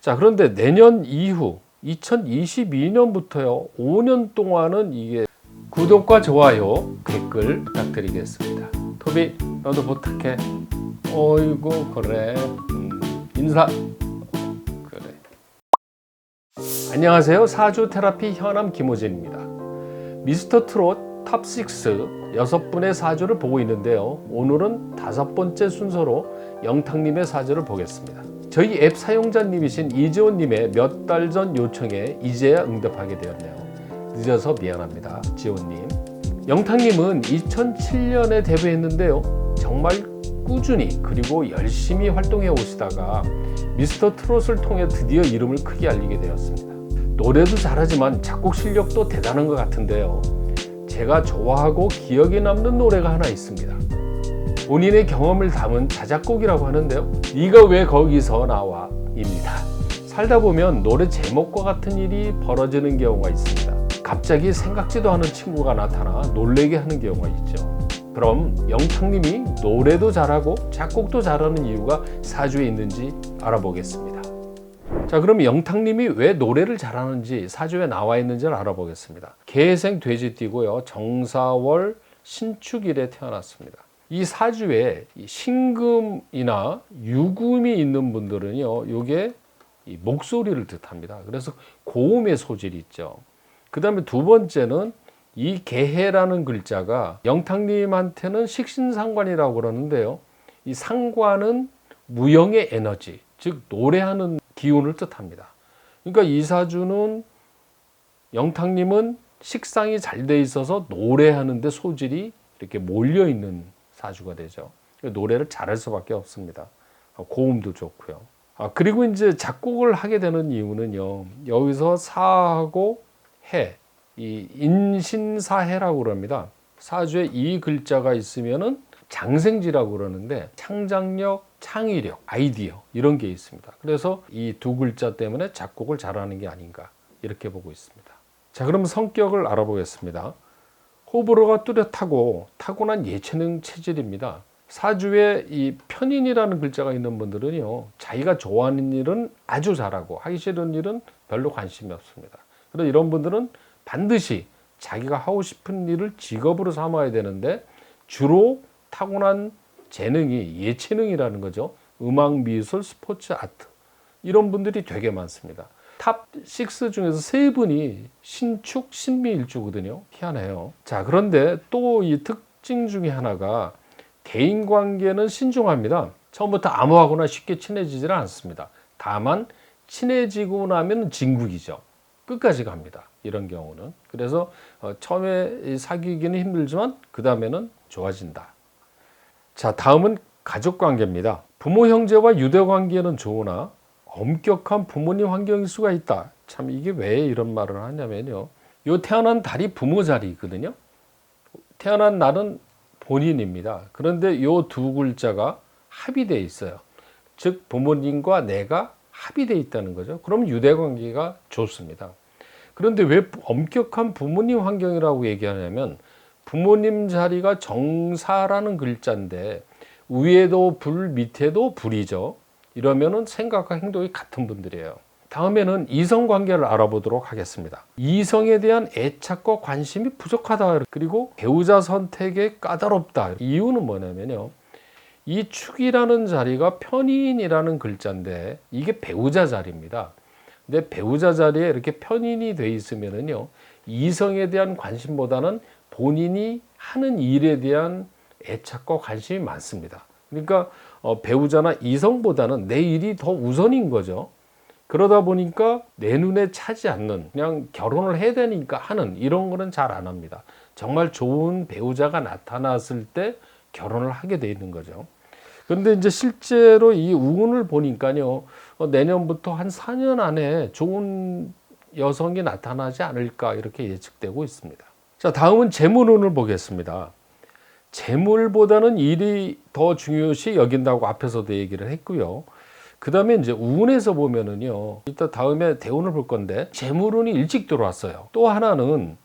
자, 그런데 내년 이후 2022년부터요 5년 동안은 이게 구독과 좋아요, 댓글 부탁드리겠습니다. 토비 너도 부탁해. 어이구 그래. 인사. 그래. 안녕하세요. 사주 테라피 현암 김호진입니다. 미스터 트롯 탑6 6분의 사주를 보고 있는데요. 오늘은 5번째 순서로 영탁님의 사주를 보겠습니다. 저희 앱 사용자님이신 이지호님의 몇 달 전 요청에 이제야 응답하게 되었네요. 늦어서 미안합니다, 지호님. 영탁님은 2007년에 데뷔했는데요. 정말 꾸준히 그리고 열심히 활동해 오시다가 미스터 트롯을 통해 드디어 이름을 크게 알리게 되었습니다. 노래도 잘하지만 작곡 실력도 대단한 것 같은데요. 제가 좋아하고 기억에 남는 노래가 하나 있습니다. 본인의 경험을 담은 자작곡이라고 하는데요. 네가 왜 거기서 나와? 입니다. 살다 보면 노래 제목과 같은 일이 벌어지는 경우가 있습니다. 갑자기 생각지도 않은 친구가 나타나 놀래게 하는 경우가 있죠. 그럼 영탁님이 노래도 잘하고 작곡도 잘하는 이유가 사주에 있는지 알아보겠습니다. 자, 그럼 영탁님이 왜 노래를 잘하는지 사주에 나와 있는지를 알아보겠습니다. 계생 돼지띠고요. 정사월 신축일에 태어났습니다. 이 사주에 신금이나 유금이 있는 분들은요, 이게 목소리를 뜻합니다. 그래서 고음의 소질이 있죠. 그 다음에 두 번째는 이 계해라는 글자가 영탁님한테는 식신상관이라고 그러는데요. 이 상관은 무형의 에너지, 즉 노래하는 기운을 뜻합니다. 그러니까 이 사주는 영탁님은 식상이 잘 돼 있어서 노래하는데 소질이 이렇게 몰려 있는 사주가 되죠. 노래를 잘할 수밖에 없습니다. 고음도 좋고요. 그리고 이제 작곡을 하게 되는 이유는요. 여기서 사하고 해, 이 인신사해라고 그럽니다. 사주에 이 글자가 있으면은 장생지라고 그러는데 창작력, 창의력, 아이디어 이런 게 있습니다. 그래서 이 두 글자 때문에 작곡을 잘하는 게 아닌가 이렇게 보고 있습니다. 자, 그럼 성격을 알아보겠습니다. 호불호가 뚜렷하고 타고난 예체능 체질입니다. 사주에 이 편인이라는 글자가 있는 분들은요, 자기가 좋아하는 일은 아주 잘하고 하기 싫은 일은 별로 관심이 없습니다. 그래서 이런 분들은 반드시 자기가 하고 싶은 일을 직업으로 삼아야 되는데 주로 타고난 재능이 예체능이라는 거죠. 음악, 미술, 스포츠, 아트 이런 분들이 되게 많습니다. 탑6 중에서 3분이 신축, 신미일주거든요. 희한해요. 자, 그런데 또 이 특징 중에 하나가 대인관계는 신중합니다. 처음부터 아무하고나 쉽게 친해지지는 않습니다. 다만 친해지고 나면 진국이죠. 끝까지 갑니다. 이런 경우는. 그래서 처음에 사귀기는 힘들지만 그 다음에는 좋아진다. 자, 다음은 가족관계입니다. 부모 형제와 유대관계는 좋으나 엄격한 부모님 환경일 수가 있다. 참 이게 왜 이런 말을 하냐면요. 요 태어난 달이 부모 자리거든요. 태어난 날은 본인입니다. 그런데 요 두 글자가 합의되어 있어요. 즉 부모님과 내가 합의되어 있다는 거죠. 그럼 유대관계가 좋습니다. 그런데 왜 엄격한 부모님 환경이라고 얘기하냐면 부모님 자리가 정사라는 글자인데 위에도 불 밑에도 불이죠. 이러면은 생각과 행동이 같은 분들이에요. 다음에는 이성관계를 알아보도록 하겠습니다. 이성에 대한 애착과 관심이 부족하다. 그리고 배우자 선택에 까다롭다. 이유는 뭐냐면요. 이 축이라는 자리가 편인이라는 글자인데 이게 배우자 자리입니다. 근데 배우자 자리에 이렇게 편인이 돼 있으면은요. 이성에 대한 관심보다는 본인이 하는 일에 대한 애착과 관심이 많습니다. 그러니까 배우자나 이성보다는 내 일이 더 우선인 거죠. 그러다 보니까 내 눈에 차지 않는 그냥 결혼을 해야 되니까 하는 이런 거는 잘 안 합니다. 정말 좋은 배우자가 나타났을 때 결혼을 하게 돼 있는 거죠. 그런데 이제 실제로 이 운을 보니까요. 내년부터 한 4년 안에 좋은 여성이 나타나지 않을까 이렇게 예측되고 있습니다. 자, 다음은 재물운을 보겠습니다. 재물보다는 일이 더 중요시 여긴다고 앞에서도 얘기를 했고요. 그 다음에 이제 운에서 보면은요. 이따 다음에 대운을 볼 건데 재물운이 일찍 들어왔어요. 또 하나는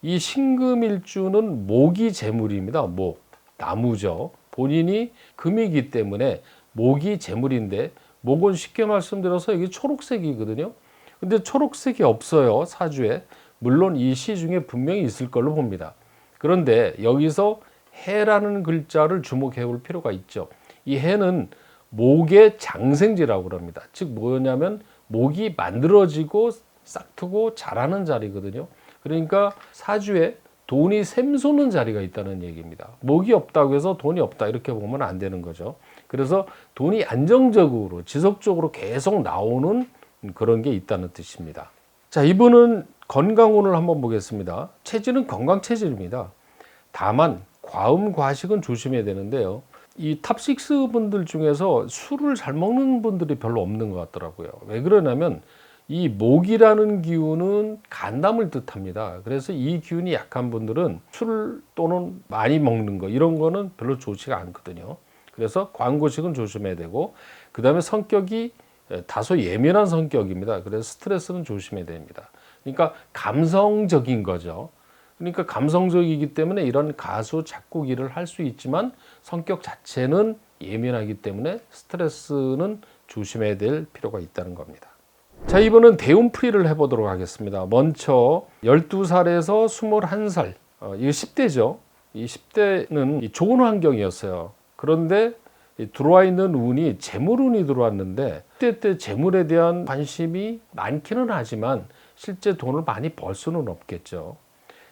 이 신금일주는 목이 재물입니다. 목, 나무죠. 본인이 금이기 때문에 목이 재물인데 목은 쉽게 말씀드려서 여기 초록색이거든요. 근데 초록색이 없어요, 사주에. 물론 이 시 중에 분명히 있을 걸로 봅니다. 그런데 여기서 해라는 글자를 주목해 볼 필요가 있죠. 이 해는 목의 장생지라고 합니다. 즉 뭐냐면 목이 만들어지고 싹트고 자라는 자리거든요. 그러니까 사주에 돈이 샘솟는 자리가 있다는 얘기입니다. 목이 없다고 해서 돈이 없다 이렇게 보면 안 되는 거죠. 그래서 돈이 안정적으로 지속적으로 계속 나오는 그런 게 있다는 뜻입니다. 자, 이분은 건강운을 한번 보겠습니다. 체질은 건강 체질입니다. 다만 과음 과식은 조심해야 되는데요. 이 탑6 분들 중에서 술을 잘 먹는 분들이 별로 없는 것 같더라고요. 왜 그러냐면 이 목이라는 기운은 간담을 뜻합니다. 그래서 이 기운이 약한 분들은 술 또는 많이 먹는 거 이런 거는 별로 좋지가 않거든요. 그래서 과음고식은 조심해야 되고, 그 다음에 성격이 다소 예민한 성격입니다. 그래서 스트레스는 조심해야 됩니다. 그러니까 감성적인 거죠. 그러니까 감성적이기 때문에 이런 가수, 작곡 일을 할 수 있지만 성격 자체는 예민하기 때문에 스트레스는 조심해야 될 필요가 있다는 겁니다. 자, 이번은 대운풀이를 해보도록 하겠습니다. 먼저 12살에서 21살, 이거 10대죠. 이 10대는 좋은 환경이었어요. 그런데 들어와 있는 운이 재물운이 들어왔는데, 그때 때 재물에 대한 관심이 많기는 하지만 실제 돈을 많이 벌 수는 없겠죠.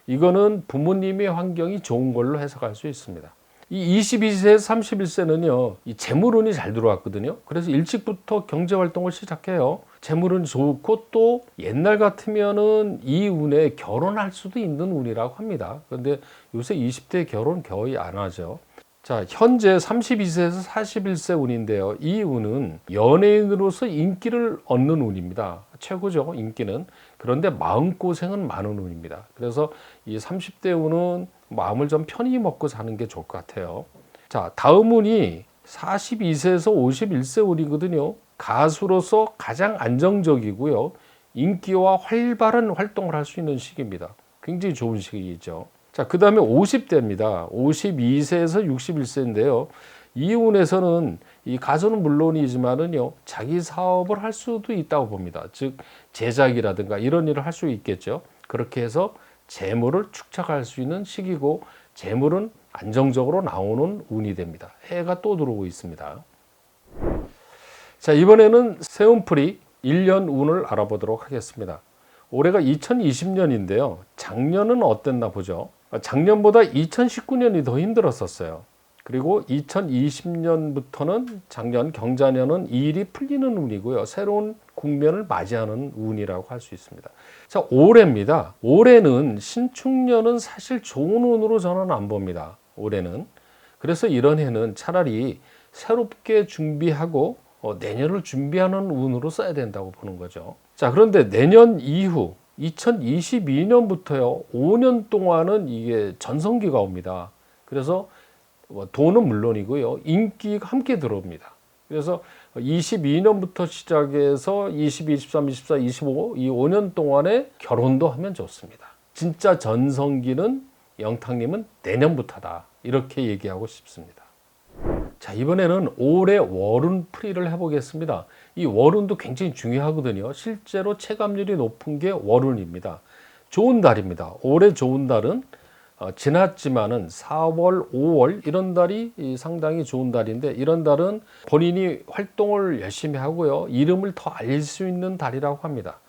이거는 부모님의 환경이 좋은 걸로 해석할 수 있습니다. 이 22세, 31세는요, 이 재물운이 잘 들어왔거든요. 그래서 일찍부터 경제활동을 시작해요. 재물운이 좋고 또 옛날 같으면은 이 운에 결혼할 수도 있는 운이라고 합니다. 그런데 요새 20대 결혼 거의 안 하죠. 자, 현재 32세에서 41세 운인데요. 이 운은 연예인으로서 인기를 얻는 운입니다. 최고죠, 인기는. 그런데 마음고생은 많은 운입니다. 그래서 이 30대 운은 마음을 좀 편히 먹고 사는 게 좋을 것 같아요. 자, 다음 운이 42세에서 51세 운이거든요. 가수로서 가장 안정적이고요. 인기와 활발한 활동을 할 수 있는 시기입니다. 굉장히 좋은 시기이죠. 자, 그 다음에 50대입니다. 52세에서 61세인데요. 이 운에서는 이 가수는 물론이지만은요, 자기 사업을 할 수도 있다고 봅니다. 즉, 제작이라든가 이런 일을 할 수 있겠죠. 그렇게 해서 재물을 축적할 수 있는 시기고, 재물은 안정적으로 나오는 운이 됩니다. 해가 또 들어오고 있습니다. 자, 이번에는 세운풀이 1년 운을 알아보도록 하겠습니다. 올해가 2020년인데요. 작년은 어땠나 보죠. 작년보다 2019년이 더 힘들었었어요. 그리고 2020년부터는 작년 경자년은 일이 풀리는 운이고요. 새로운 국면을 맞이하는 운이라고 할 수 있습니다. 자, 올해입니다. 올해는 신축년은 사실 좋은 운으로 저는 안 봅니다. 올해는. 그래서 이런 해는 차라리 새롭게 준비하고 내년을 준비하는 운으로 써야 된다고 보는 거죠. 자, 그런데 내년 이후 2022년부터요, 5년 동안은 이게 전성기가 옵니다. 그래서 돈은 물론이고요, 인기가 함께 들어옵니다. 그래서 22년부터 시작해서 22, 23, 24, 25, 이 5년 동안에 결혼도 하면 좋습니다. 진짜 전성기는 영탁님은 내년부터다. 이렇게 얘기하고 싶습니다. 자, 이번에는 올해 월운 풀이를 해보겠습니다. 이 월운도 굉장히 중요하거든요. 실제로 체감률이 높은 게 월운입니다. 좋은 달입니다. 올해 좋은 달은 지났지만은 4월, 5월 이런 달이 상당히 좋은 달인데, 이런 달은 본인이 활동을 열심히 하고요, 이름을 더 알릴 수 있는 달이라고 합니다.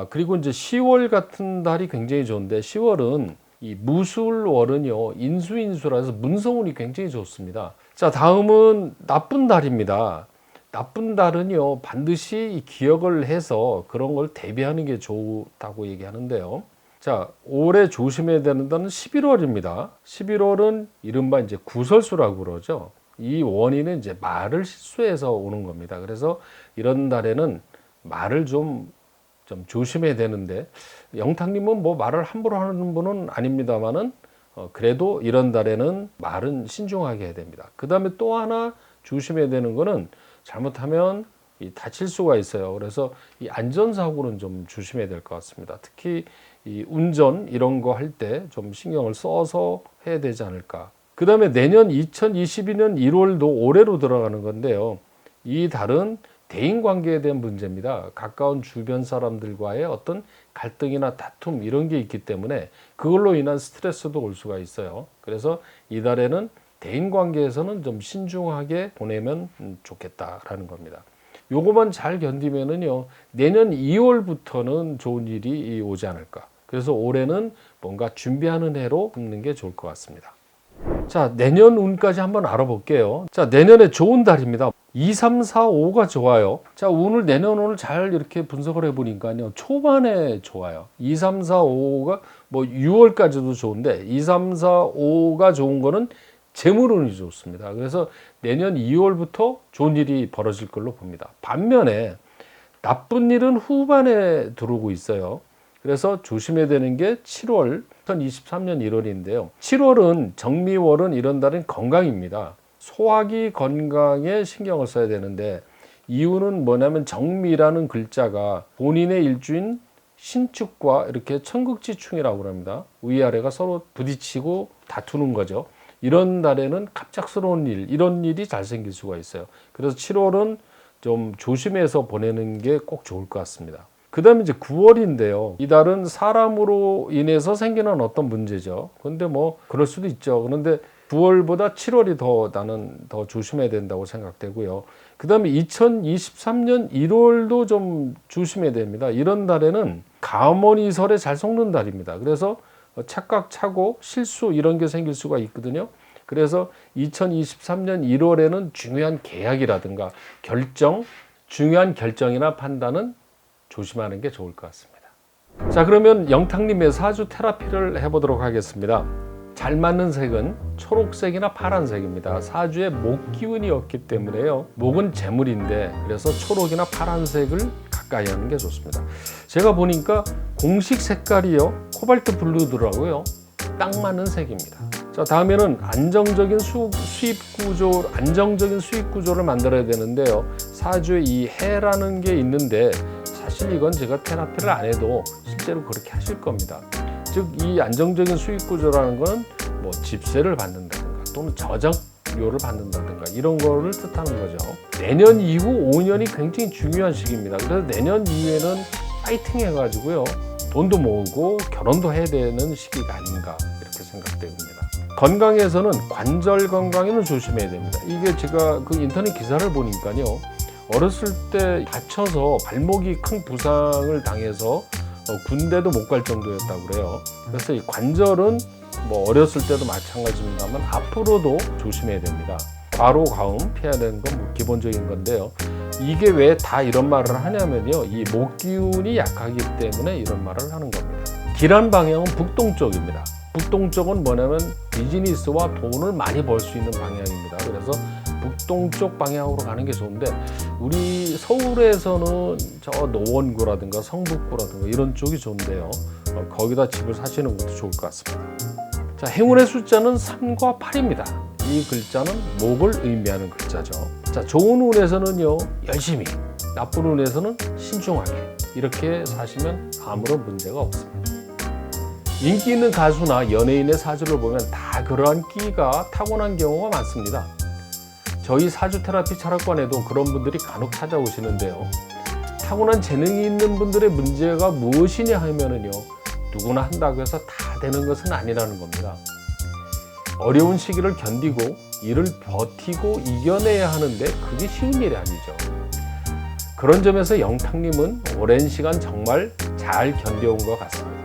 그리고 이제 10월 같은 달이 굉장히 좋은데, 10월은 이 무술월은요, 인수인수라서 문서운이 굉장히 좋습니다. 자, 다음은 나쁜 달입니다. 나쁜 달은요, 반드시 기억을 해서 그런 걸 대비하는 게 좋다고 얘기하는데요. 자, 올해 조심해야 되는 달은 11월입니다. 11월은 이른바 이제 구설수라고 그러죠. 이 원인은 이제 말을 실수해서 오는 겁니다. 그래서 이런 달에는 말을 좀 조심해야 되는데, 영탁님은 뭐 말을 함부로 하는 분은 아닙니다만은 그래도 이런 달에는 말은 신중하게 해야 됩니다. 그 다음에 또 하나 조심해야 되는 거는 잘못하면 다칠 수가 있어요. 그래서 이 안전사고는 좀 조심해야 될 것 같습니다. 특히 이 운전 이런 거 할 때 좀 신경을 써서 해야 되지 않을까. 그 다음에 내년 2022년 1월도 올해로 들어가는 건데요. 이 달은 대인관계에 대한 문제입니다. 가까운 주변 사람들과의 어떤 갈등이나 다툼 이런 게 있기 때문에 그걸로 인한 스트레스도 올 수가 있어요. 그래서 이달에는 대인관계에서는 좀 신중하게 보내면 좋겠다라는 겁니다. 요거만 잘 견디면은요, 내년 2월부터는 좋은 일이 오지 않을까. 그래서 올해는 뭔가 준비하는 해로 뽑는 게 좋을 것 같습니다. 자, 내년 운까지 한번 알아볼게요. 자, 내년에 좋은 달입니다. 2, 3, 4, 5가 좋아요. 자, 운을 내년 운을 잘 이렇게 분석을 해보니까요, 초반에 좋아요. 2, 3, 4, 5가 뭐 6월까지도 좋은데 2, 3, 4, 5가 좋은 거는 재물운이 좋습니다. 그래서 내년 2월부터 좋은 일이 벌어질 걸로 봅니다. 반면에 나쁜 일은 후반에 들어오고 있어요. 그래서 조심해야 되는 게 7월, 2023년 1월인데요. 7월은 정미월은 이런 달은 건강입니다. 소화기 건강에 신경을 써야 되는데, 이유는 뭐냐면 정미라는 글자가 본인의 일주인 신축과 이렇게 천극지충이라고 합니다. 위아래가 서로 부딪히고 다투는 거죠. 이런 달에는 갑작스러운 일, 이런 일이 잘 생길 수가 있어요. 그래서 7월은 좀 조심해서 보내는 게 꼭 좋을 것 같습니다. 그 다음에 이제 9월인데요. 이 달은 사람으로 인해서 생기는 어떤 문제죠. 근데 뭐 그럴 수도 있죠. 그런데 9월보다 7월이 나는 더 조심해야 된다고 생각되고요. 그 다음에 2023년 1월도 좀 조심해야 됩니다. 이런 달에는 가머니설에 잘 속는 달입니다. 그래서 착각, 착오, 실수 이런 게 생길 수가 있거든요. 그래서 2023년 1월에는 중요한 계약이라든가 중요한 결정이나 판단은 조심하는 게 좋을 것 같습니다. 자, 그러면 영탁님의 사주 테라피를 해보도록 하겠습니다. 잘 맞는 색은 초록색이나 파란색입니다. 사주에 목 기운이 없기 때문에요. 목은 재물인데 그래서 초록이나 파란색을 가까이 하는 게 좋습니다. 제가 보니까 공식 색깔이요, 코발트 블루더라고요. 딱 맞는 색입니다. 자, 다음에는 안정적인 수입 구조를 만들어야 되는데요. 사주에 이 해라는 게 있는데 사실 이건 제가 테라피를 안 해도 실제로 그렇게 하실 겁니다. 즉, 이 안정적인 수익 구조라는 건 뭐 집세를 받는다든가 또는 저작료를 받는다든가 이런 거를 뜻하는 거죠. 내년 이후 5년이 굉장히 중요한 시기입니다. 그래서 내년 이후에는 파이팅 해가지고요, 돈도 모으고 결혼도 해야 되는 시기가 아닌가 이렇게 생각됩니다. 건강에서는 관절 건강에는 조심해야 됩니다. 이게 제가 그 인터넷 기사를 보니까요, 어렸을 때 다쳐서 발목이 큰 부상을 당해서 군대도 못 갈 정도였다고 그래요. 그래서 이 관절은 뭐 어렸을 때도 마찬가지입니다만 앞으로도 조심해야 됩니다. 과로, 과음 피해야 되는 건 뭐 기본적인 건데요. 이게 왜 다 이런 말을 하냐면요, 이 목 기운이 약하기 때문에 이런 말을 하는 겁니다. 길한 방향은 북동쪽입니다. 북동쪽은 뭐냐면 비즈니스와 돈을 많이 벌 수 있는 방향입니다. 그래서 북동쪽 방향으로 가는 게 좋은데, 우리 서울에서는 저 노원구라든가 성북구라든가 이런 쪽이 좋은데요, 거기다 집을 사시는 것도 좋을 것 같습니다. 자, 행운의 숫자는 3과 8입니다. 이 글자는 목을 의미하는 글자죠. 자, 좋은 운에서는요, 열심히, 나쁜 운에서는 신중하게 이렇게 사시면 아무런 문제가 없습니다. 인기 있는 가수나 연예인의 사주를 보면 다 그러한 끼가 타고난 경우가 많습니다. 저희 사주 테라피 철학관에도 그런 분들이 간혹 찾아오시는데요. 타고난 재능이 있는 분들의 문제가 무엇이냐 하면은요, 누구나 한다고 해서 다 되는 것은 아니라는 겁니다. 어려운 시기를 견디고 이를 버티고 이겨내야 하는데 그게 쉬운 일이 아니죠. 그런 점에서 영탁님은 오랜 시간 정말 잘 견뎌온 것 같습니다.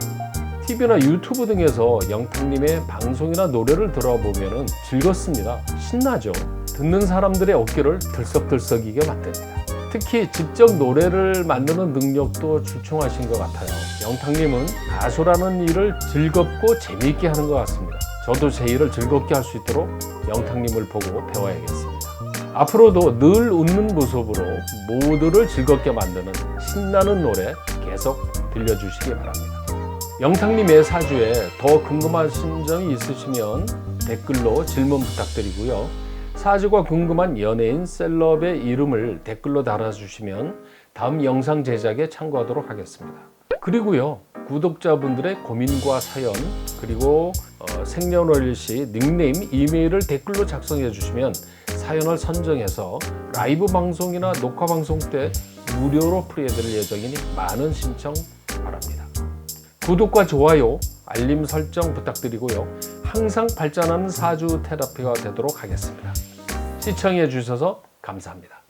TV나 유튜브 등에서 영탁님의 방송이나 노래를 들어보면 즐겁습니다. 신나죠. 듣는 사람들의 어깨를 들썩들썩이게 만듭니다. 특히 직접 노래를 만드는 능력도 출중하신 것 같아요. 영탁님은 가수라는 일을 즐겁고 재미있게 하는 것 같습니다. 저도 제 일을 즐겁게 할 수 있도록 영탁님을 보고 배워야겠습니다. 앞으로도 늘 웃는 모습으로 모두를 즐겁게 만드는 신나는 노래 계속 들려주시기 바랍니다. 영탁님의 사주에 더 궁금하신 점이 있으시면 댓글로 질문 부탁드리고요. 사주가 궁금한 연예인, 셀럽의 이름을 댓글로 달아주시면 다음 영상 제작에 참고하도록 하겠습니다. 그리고요, 구독자분들의 고민과 사연, 그리고 생년월일시, 닉네임, 이메일을 댓글로 작성해 주시면 사연을 선정해서 라이브 방송이나 녹화 방송 때 무료로 풀이해드릴 예정이니 많은 신청 바랍니다. 구독과 좋아요, 알림 설정 부탁드리고요. 항상 발전하는 사주 테라피가 되도록 하겠습니다. 시청해 주셔서 감사합니다.